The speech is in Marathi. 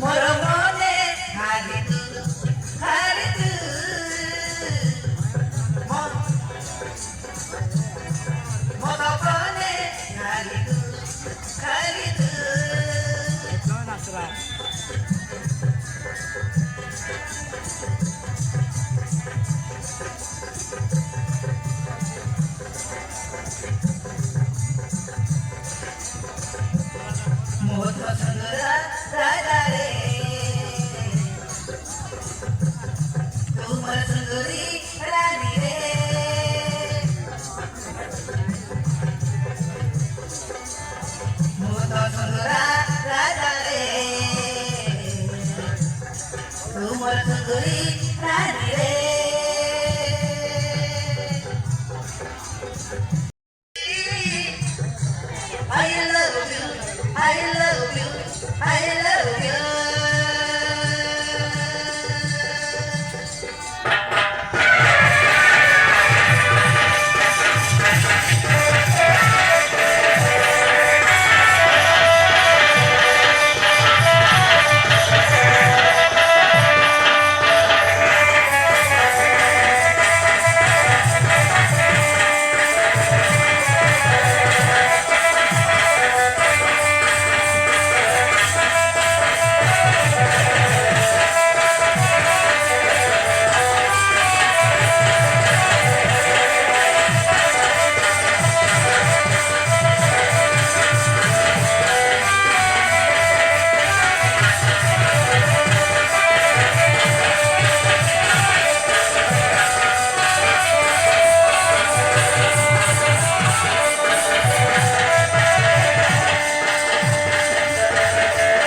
ಮೊರಮೋನೆ ಹಾಡಿತು ಹಾಡಿತು ಮೊರಮೋನೆ ಹಾಡಿತು ಹಾಡಿತು मोठ सुंदरा राजा रे तुमर सुंदरी रानी रे मोठ सुंदरा राजा रे तुमर सुंदरी रानी रे I love you, I love you, I love you.